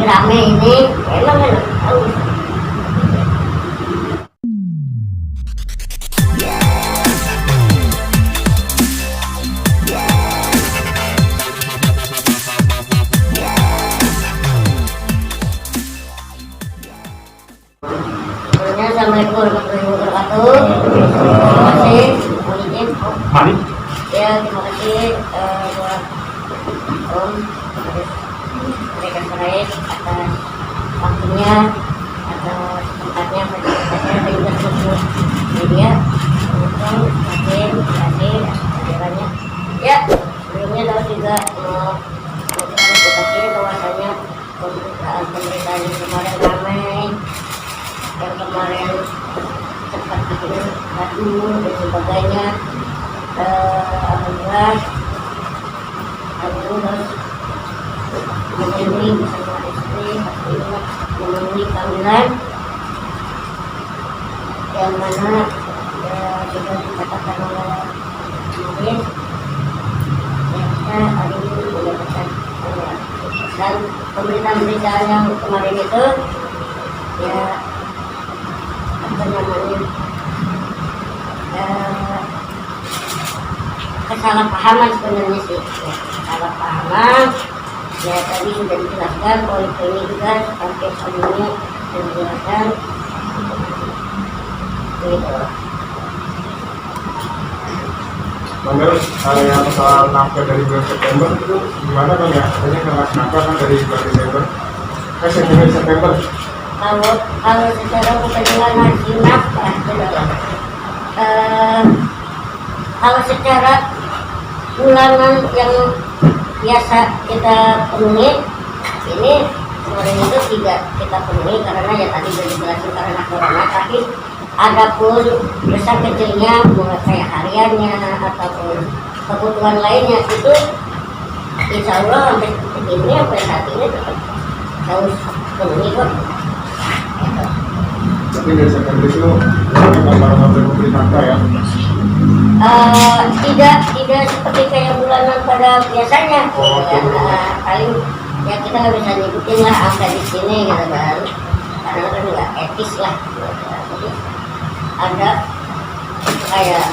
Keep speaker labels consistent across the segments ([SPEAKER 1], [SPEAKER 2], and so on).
[SPEAKER 1] lagi rame ini emang enak tahu. Assalamualaikum warahmatullahi wabarakatuh. Terima kasih, mohon izin.
[SPEAKER 2] Mari.
[SPEAKER 1] Ya, terima kasih buat Om mereka terkait atas waktunya, atas tempatnya, fasilitasnya, dan juga seluruh media. Terima kasih kehadirannya. Ya, sebelumnya Daud juga mengucapkan bahwasanya pemberitaan yang kemarin ramai, yang kemarin sempat bikin gaduh dan sebagainya. Alhamdulillah memenuhi bersama istri memenuhi panggilan yang mana juga dikatakan oleh Majelis yang kita hari ini mendapatkan dan pemberitaan yang kemarin itu ya apa namanya kesalahpahaman sebenarnya sih ya, kesalahpahaman ya, tadi sudah dijelaskan poin-poinnya juga sampai sebelumnya sudah dijelaskan gitu.
[SPEAKER 2] Bang Deus, yang soal nafkah dari bulan September itu gimana Bang ya? Katanya nggak nafkah kan dari bulan Desember dari September.
[SPEAKER 1] Kalau secara kebetulan hasil nafkah kalau secara bulanan yang biasa kita penuhi ini kemarin itu tidak kita penuhi karena ya tadi sudah dijelasin karena corona, tapi adapun besar kecilnya mulai kayak hariannya ataupun kebutuhan lainnya itu insya Allah sampai ini sampai saat ini tetap harus penuhi kok.
[SPEAKER 2] Tapi dari September itu barang-barang memberi nafkah ya?
[SPEAKER 1] Tidak seperti kayak bulanan pada biasanya. Paling ya kita nggak bisa nyebutin lah angka di sini gitu kan, karena kan nggak etis lah. Jadi ada kayak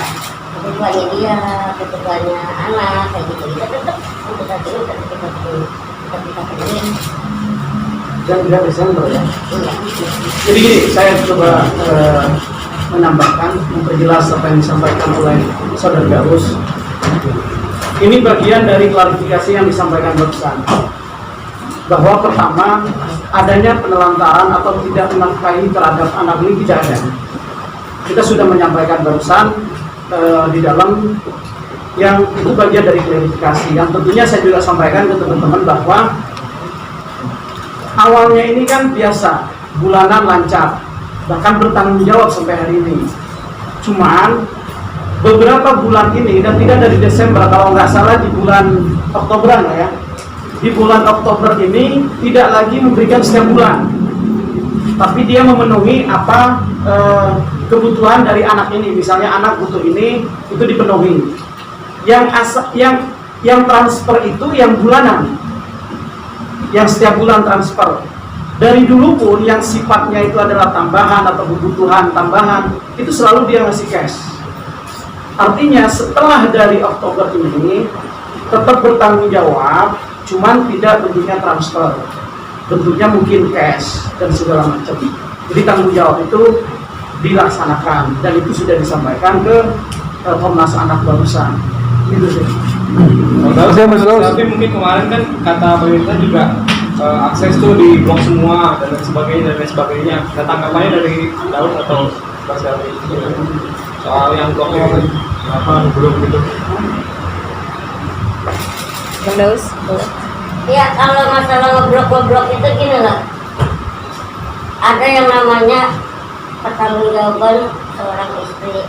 [SPEAKER 1] kebutuhannya dia, kebutuhannya anak kayak gitu. Kita tetap untuk saat ini tetap kita penuhi.
[SPEAKER 3] Dan tidak Desember ya.
[SPEAKER 1] Iya.
[SPEAKER 3] Jadi gini, saya coba menambahkan, memperjelas apa yang disampaikan oleh Saudara Gabus. Ini bagian dari klarifikasi yang disampaikan barusan, bahwa pertama adanya penelantaran atau tidak menafkahi terhadap anak ini tidak ada. Kita sudah menyampaikan barusan di dalam yang itu bagian dari klarifikasi. Yang tentunya saya juga sampaikan ke teman-teman bahwa awalnya ini kan biasa, bulanan lancar, bahkan bertanggung jawab sampai hari ini. Cuman beberapa bulan ini, dan tidak dari Desember, kalau nggak salah di bulan Oktoberan ya, di bulan Oktober ini tidak lagi memberikan setiap bulan, tapi dia memenuhi apa kebutuhan dari anak ini. Misalnya anak butuh ini, itu dipenuhi. Yang transfer itu yang bulanan, yang setiap bulan transfer. Dari dulu pun yang sifatnya itu adalah tambahan atau kebutuhan tambahan, itu selalu dia ngasih cash. Artinya setelah dari Oktober ini tetap bertanggung jawab, cuman tidak bentuknya transfer, bentuknya mungkin cash dan segala macam. Jadi tanggung jawab itu dilaksanakan dan itu sudah disampaikan ke Komnas Anak barusan. Gitu sih.
[SPEAKER 2] Tapi mungkin kemarin kan kata pemerintah juga akses tuh di blok semua dan lain sebagainya. Dan tanggapannya dari Daud atau Mas Daud soal yang bloknya apa belum gitu?
[SPEAKER 4] Bang Daus,
[SPEAKER 1] Ya kalau masalah ngeblok itu gini loh, ada yang namanya pertanggungjawaban seorang istri,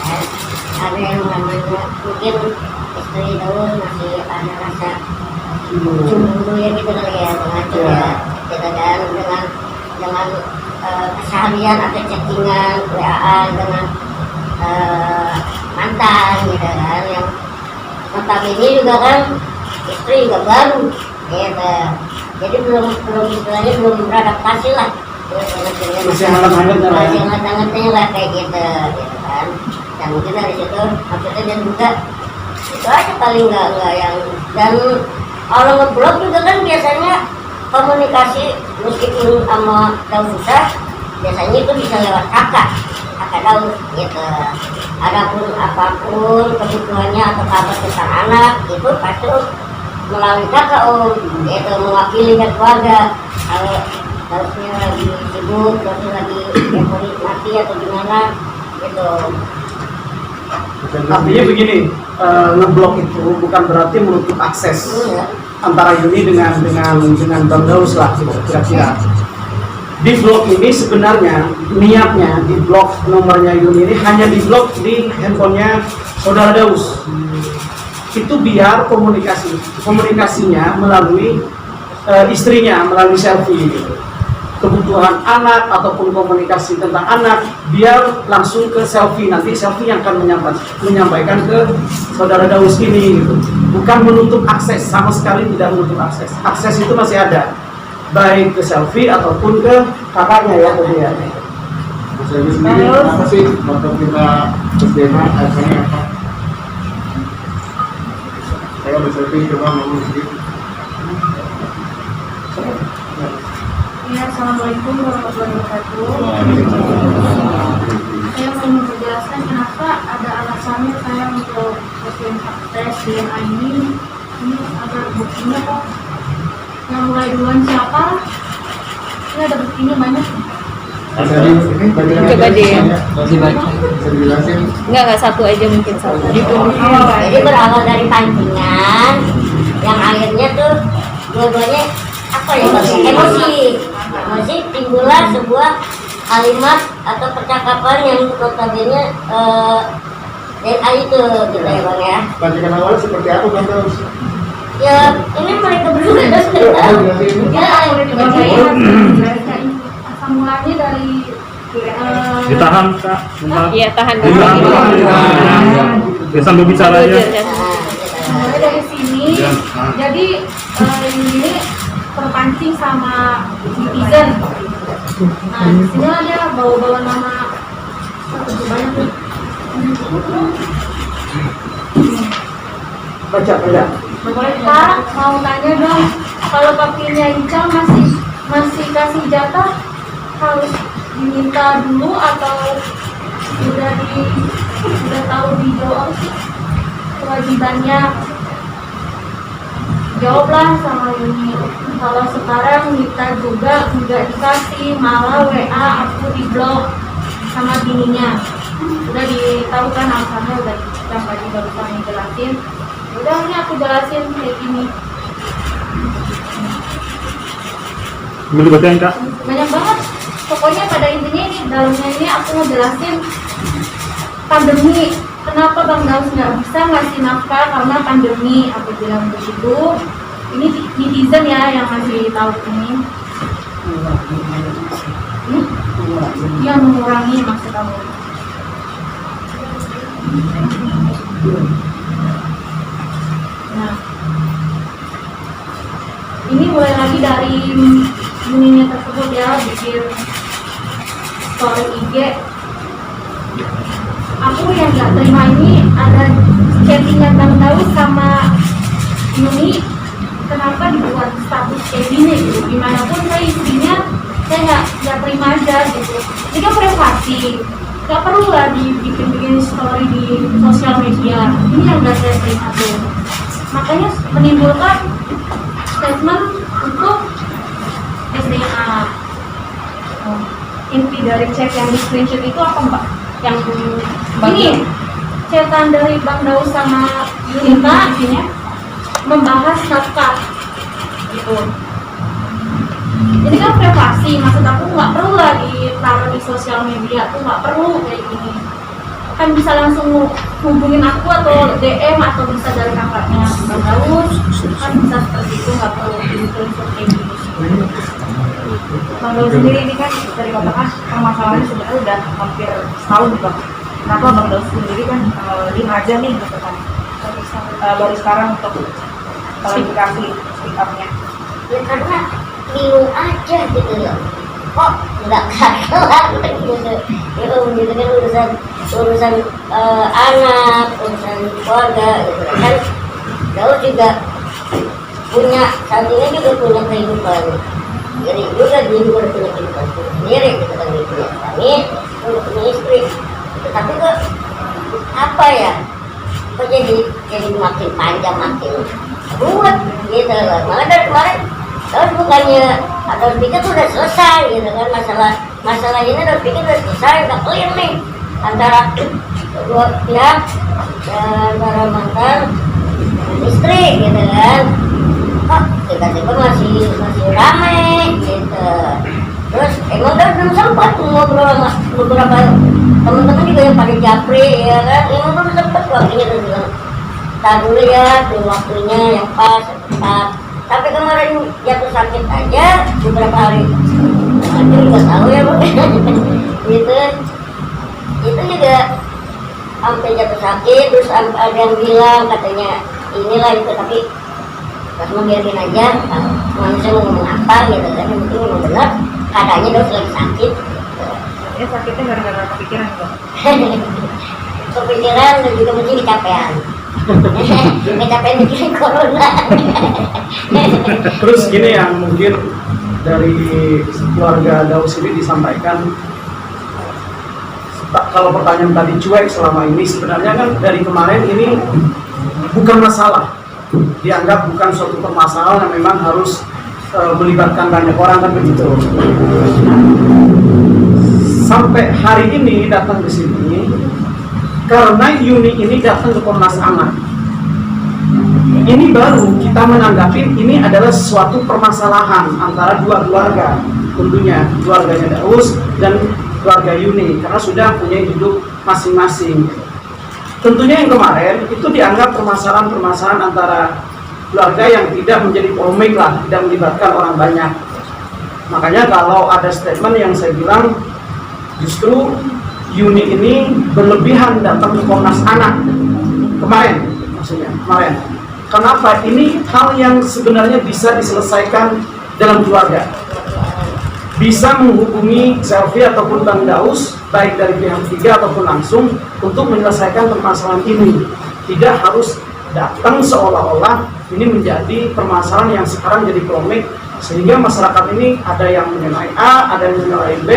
[SPEAKER 1] ya. Ada yang namanya mungkin istri Daud masih ada rasa cemburu ya gitu kali ya, dengan kita kan dengan keseharian atau chattingan, WA-an dengan mantan gitu kan, yang notabene juga kan istri juga baru gitu. jadi belum istilahnya belum beradaptasi lah.
[SPEAKER 3] Masih hangat-hangatnya lah.
[SPEAKER 1] Masih hangat-hangatnya lah kayak gitu kan. Dan mungkin dari situ maksudnya dan juga itu aja paling nggak yang, dan kalau ngeblog juga kan biasanya komunikasi meskipun sama Daud susah, biasanya itu bisa lewat kakak Daud gitu. Adapun apapun kebutuhannya atau kabar tentang anak itu pasti melalui kakak itu mewakili keluarga. Kalau Daudnya lagi sibuk, terus lagi mati atau gimana gitu.
[SPEAKER 3] Artinya begini, ngeblok itu bukan berarti menutup akses antara Yuni dengan Bang Daus lah kira-kira. Di blok ini sebenarnya niatnya di blok nomornya Yuni ini hanya di blok di handphonenya saudara Daus. Itu biar komunikasinya melalui istrinya, melalui selfie gitu. Kebutuhan anak ataupun komunikasi tentang anak biar langsung ke selfie, nanti selfie yang akan menyampaikan ke saudara Daus ini gitu. Bukan menutup akses, sama sekali tidak menutup akses. Akses itu masih ada, baik ke selfie ataupun ke kakaknya ya tadi ya.
[SPEAKER 4] Mas Edi sendiri apa sih waktu kita bersama alasannya apa? Saya berselfie coba ngomong sedikit.
[SPEAKER 5] Ya, assalamualaikum warahmatullahi wabarakatuh. Saya mau menjelaskan kenapa ada alasannya saya untuk tes DNA ini agar buktinya kok yang mulai duluan siapa? Ini ada buktinya banyak.
[SPEAKER 4] Mas Edi ini bagaimana?
[SPEAKER 6] Coba deh.
[SPEAKER 4] Bisa dijelasin?
[SPEAKER 6] Enggak satu aja mungkin satu.
[SPEAKER 1] Jadi berawal dari pancingan yang akhirnya tuh dua-duanya apa ya, emosi timbullah sebuah kalimat atau percakapan yang notabene DNA itu gitu ya Bang ya.
[SPEAKER 4] Pancingan awalnya seperti apa Bang Daus?
[SPEAKER 1] Ya ini mereka berdua ada cerita. Ya
[SPEAKER 5] Boleh dibacain asal mulanya dari
[SPEAKER 7] Ditahan Kak, bentar.
[SPEAKER 6] Iya, tahan dulu.
[SPEAKER 7] Ya, sambil bicara ya.
[SPEAKER 5] mulai dari sini. Jadi ini terpancing sama netizen. Nah, di sini ada bawa-bawa nama banyak nih.
[SPEAKER 3] Baca.
[SPEAKER 5] Pak, mau tanya dong, kalau papinya Ica masih kasih jatah harus diminta dulu atau udah tahu di jawab sih kewajibannya? Jawablah sama Yuni. Kalau sekarang kita juga nggak dikasih, malah WA aku di blok sama bininya. Udah ditahu kan alasannya, udah yang tadi barusan jelasin. Udah ini aku jelasin kayak gini.
[SPEAKER 7] Boleh bacain Kak?
[SPEAKER 5] Banyak banget. Pokoknya pada intinya ini dalamnya ini aku mau jelasin pandemi. Kenapa Bang Daus nggak bisa ngasih nafkah karena pandemi? Aku bilang begitu. Ini netizen ya yang ngasih tahu ini. Dia mengurangi maksud kamu. Nah, ini mulai lagi dari ininya tersebut ya, bikin story IG. Aku yang nggak terima ini ada chattingan Bang Daus sama Yuni. Kenapa dibuat status kayak gini gitu? Gimanapun saya istrinya, saya nggak terima aja gitu. Ini kan privasi, nggak perlu lah dibikin story di sosial media. Ini yang nggak saya terima tuh. Makanya menimbulkan statement untuk SDA. Inti dari chat yang di screenshot itu apa Mbak? Yang ini chatan dari Bang Daus sama Yunita membahas nafkah gitu. Ini kan privasi, maksud aku nggak perlu lah ditaruh di sosial media tuh, nggak perlu kayak gini. Kan bisa langsung hubungin aku atau DM atau bisa dari kakaknya Bang Daus, kan bisa seperti itu, nggak perlu dibikin kayak gini.
[SPEAKER 8] Bang Daus sendiri ini kan dari katakan permasalahannya sebenarnya udah hampir setahun nih Bang. Kenapa Bang Daus sendiri kan lima aja nih gitu kan, baru sekarang untuk klarifikasi speak up-nya.
[SPEAKER 1] Ya karena bingung aja gitu loh. Kok nggak kelar gitu. Ya gitu kan urusan anak, urusan keluarga gitu kan. Daud juga punya, saat ini juga punya kehidupan. Jadi juga dia juga punya kehidupan sendiri gitu kan, dia punya suami, dia punya istri. Tapi kok apa ya? Kok jadi makin panjang, makin ruwet gitu loh. Malah dari kemarin terus bukannya atau pikir tuh udah selesai gitu kan, masalah ini udah pikir udah selesai, udah clear nih antara kedua pihak, antara mantan dan istri gitu kan. Kok tiba-tiba masih ramai gitu. Terus emang kan belum sempat ngobrol sama beberapa teman-teman juga yang pada japri ya kan, emang belum sempat waktunya tuh bilang tak dulu ya, belum waktunya yang pas, yang tepat. Tapi kemarin jatuh sakit aja beberapa hari, aku juga tahu ya bang. Gitu, itu juga sampai jatuh sakit, terus ada yang bilang katanya inilah itu, tapi pas mau biarin aja, manusia mau ngomong apa gitu kan, yang penting memang benar keadaannya terus lagi sakit.
[SPEAKER 8] Ya sakitnya gara-gara kepikiran kok.
[SPEAKER 1] Kepikiran dan juga mungkin kecapean. Kecapean mikirin corona.
[SPEAKER 3] Terus gini yang mungkin dari keluarga Daus ini disampaikan, kalau pertanyaan tadi cuek selama ini, sebenarnya kan dari kemarin ini bukan masalah, dianggap bukan suatu permasalahan yang memang harus melibatkan banyak orang kan begitu. Sampai hari ini datang ke sini karena Yuni ini datang ke Komnas Anak. Ini baru kita menanggapi ini adalah suatu permasalahan antara dua keluarga, tentunya keluarganya Daus dan keluarga Yuni karena sudah punya hidup masing-masing. Tentunya yang kemarin itu dianggap permasalahan antara keluarga yang tidak menjadi polemik lah, tidak melibatkan orang banyak. Makanya kalau ada statement yang saya bilang justru Yuni ini berlebihan datang ke Komnas Anak kemarin, maksudnya kemarin. Kenapa? Ini hal yang sebenarnya bisa diselesaikan dalam keluarga. Bisa menghubungi Selvi ataupun Bang Daus, baik dari pihak ketiga ataupun langsung, untuk menyelesaikan permasalahan ini. Tidak harus datang seolah-olah ini menjadi permasalahan yang sekarang jadi polemik, sehingga masyarakat ini ada yang menilai A, ada yang menilai B.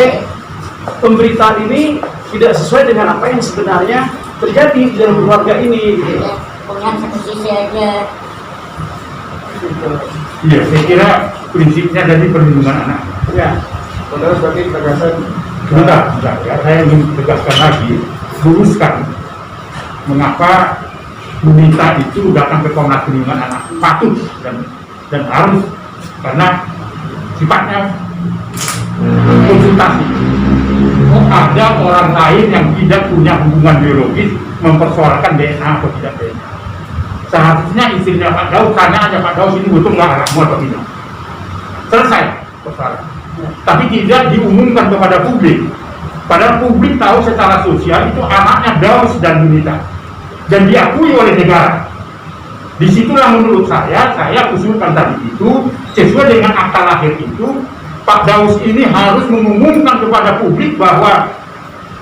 [SPEAKER 3] Pemberitaan ini tidak sesuai dengan apa yang sebenarnya terjadi di dalam keluarga ini. Gitu.
[SPEAKER 1] Punya satu sisi aja.
[SPEAKER 9] Iya, saya kira prinsipnya dari perlindungan anak.
[SPEAKER 3] Ya.
[SPEAKER 4] Saudara sebagai tegasan.
[SPEAKER 9] Bentar, ya, saya ingin tegaskan lagi, luruskan mengapa Yunita itu datang ke Komnas Perlindungan Anak, patut dan harus, karena sifatnya konsultasi. Ada orang lain yang tidak punya hubungan biologis mempersoalkan DNA atau tidak DNA. Seharusnya istrinya Pak Daus tanya aja, Pak Daus ini betul nggak anakmu atau tidak. Selesai persoalan. Tapi tidak diumumkan kepada publik. Padahal publik tahu secara sosial itu anaknya Daus dan Yunita dan diakui oleh negara. Disitulah menurut saya usulkan tadi itu sesuai dengan akta lahir itu, Pak Daus ini harus mengumumkan kepada publik bahwa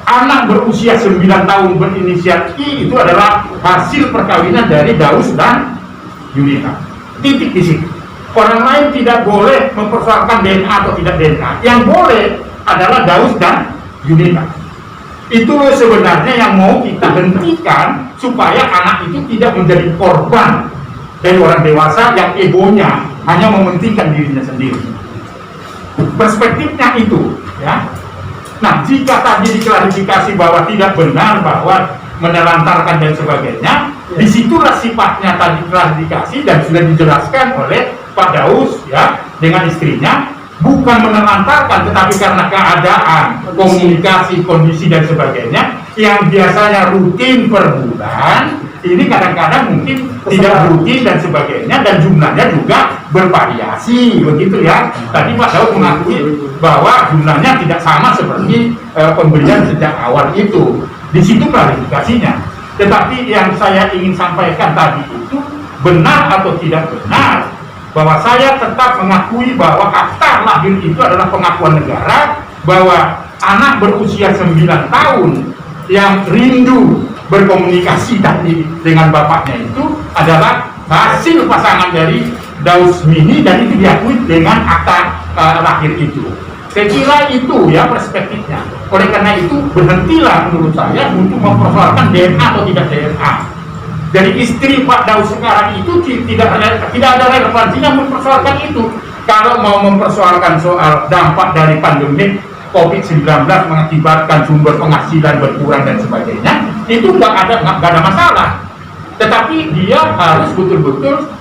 [SPEAKER 9] anak berusia 9 tahun berinisial I itu adalah hasil perkawinan dari Daus dan Yunita. Titik di situ. Orang lain tidak boleh mempersoalkan DNA atau tidak DNA. Yang boleh adalah Daus dan Yunita. Itu sebenarnya yang mau kita hentikan supaya anak itu tidak menjadi korban dari orang dewasa yang egonya hanya mementingkan dirinya sendiri. Perspektifnya itu, ya. Nah, jika tadi diklarifikasi bahwa tidak benar bahwa menelantarkan dan sebagainya, disitulah sifatnya tadi klarifikasi dan sudah dijelaskan oleh Pak Daus, ya, dengan istrinya, bukan menelantarkan, tetapi karena keadaan, komunikasi, kondisi dan sebagainya yang biasanya rutin per bulan, ini kadang-kadang mungkin tidak rutin dan sebagainya, dan jumlahnya juga bervariasi, begitu ya. Tadi Pak Daud mengakui bahwa jumlahnya tidak sama seperti pemberian sejak awal itu. Di situ klarifikasinya. Tetapi yang saya ingin sampaikan tadi itu benar atau tidak benar bahwa saya tetap mengakui bahwa akta lahir itu adalah pengakuan negara bahwa anak berusia 9 tahun yang rindu berkomunikasi tadi dengan bapaknya itu adalah hasil pasangan dari Daus Mini, dan itu diakui dengan akta lahir itu. Saya kira itu ya perspektifnya. Oleh karena itu berhentilah menurut saya untuk mempersoalkan DNA atau tidak DNA. Jadi istri Pak Daus sekarang itu tidak ada relevansinya mempersoalkan itu. Kalau mau mempersoalkan soal dampak dari pandemi COVID-19 mengakibatkan sumber penghasilan berkurang dan sebagainya, itu nggak ada masalah. Tetapi dia harus betul-betul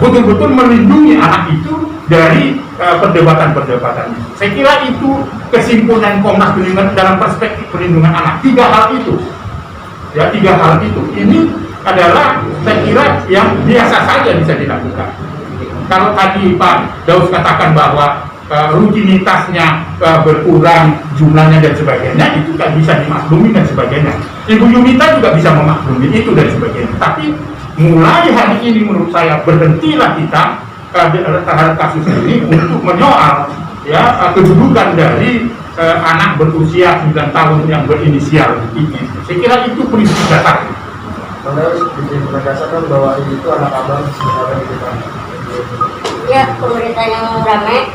[SPEAKER 9] betul-betul melindungi anak itu dari perdebatan-perdebatan. Saya kira itu kesimpulan Komnas Perlindungan dalam perspektif perlindungan anak. 3 hal itu. Ya, 3 hal itu. Ini adalah saya kira yang biasa saja bisa dilakukan. Kalau tadi Pak Daus katakan bahwa rutinitasnya berkurang jumlahnya dan sebagainya, itu kan bisa dimaklumi dan sebagainya. Ibu Yunita juga bisa memaklumi itu dan sebagainya. Tapi mulai hari ini menurut saya berhentilah kita terhadap kasus ini untuk menyoal ya kedudukan dari anak berusia 9 tahun yang berinisial ini. Saya kira itu prinsip dasar.
[SPEAKER 4] Anda harus bikin penegasan bahwa ini itu anak abang sebenarnya gitu kan.
[SPEAKER 1] Ya, pemerintah yang ramai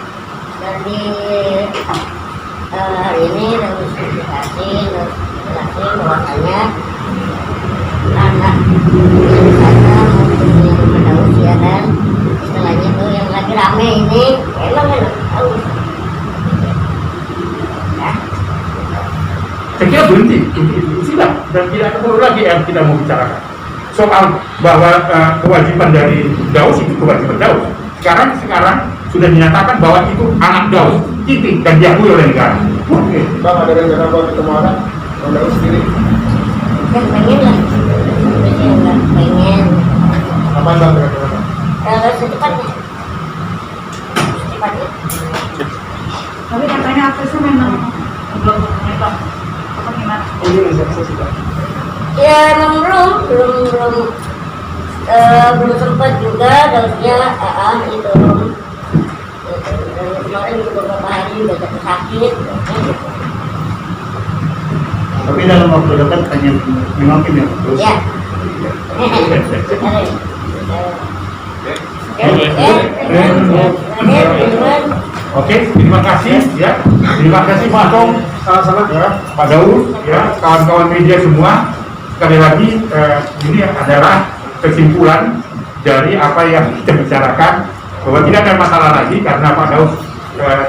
[SPEAKER 1] dari hari ini harus jelasin bahwasanya anak yang sana maupun yang pada usia dan istilahnya tuh yang lagi rame ini emang tahu.
[SPEAKER 9] Saya kira berhenti itu sudah, dan tidak perlu lagi yang kita mau bicarakan soal bahwa kewajiban dari Daus itu kewajiban Daus. Sekarang sudah dinyatakan bahwa itu anak Daus, titik, dan diakui oleh negara.
[SPEAKER 4] Oke, Bang, ada rencana buat ketemu anak Bang Daus sendiri?
[SPEAKER 1] Kan pengen lah, nggak pengen.
[SPEAKER 4] Kapan Bang kira-kira?
[SPEAKER 1] Secepatnya.
[SPEAKER 8] Tapi katanya aksesnya memang belum terbuka. Apa gimana?
[SPEAKER 1] Ya emang belum sempat juga Dausnya itu. Dan kemarin juga beberapa hari udah jatuh sakit.
[SPEAKER 4] Tapi dalam waktu dekat hanya nengokin ya? Terus?
[SPEAKER 1] Ya.
[SPEAKER 9] Oke, terima kasih ya. Terima kasih Pak Tom, sama-sama ya, Pak Daus, ya, kawan-kawan media semua. Sekali lagi ini adalah kesimpulan dari apa yang kita bicarakan, bahwa tidak ada masalah lagi karena Pak Daus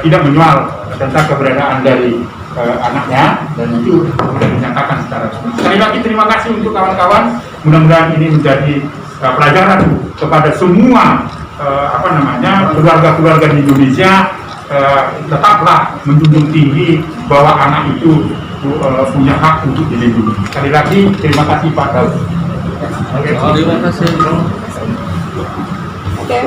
[SPEAKER 9] tidak menyoal tentang keberadaan dari anaknya, dan itu sudah dinyatakan secara resmi. Sekali lagi terima kasih untuk kawan-kawan. Mudah-mudahan ini menjadi pelajaran kepada semua keluarga-keluarga di Indonesia. Tetaplah menjunjung tinggi bahwa anak itu punya hak untuk dilindungi. Sekali lagi terima kasih Pak Daus.
[SPEAKER 2] Terima kasih.
[SPEAKER 6] Oke.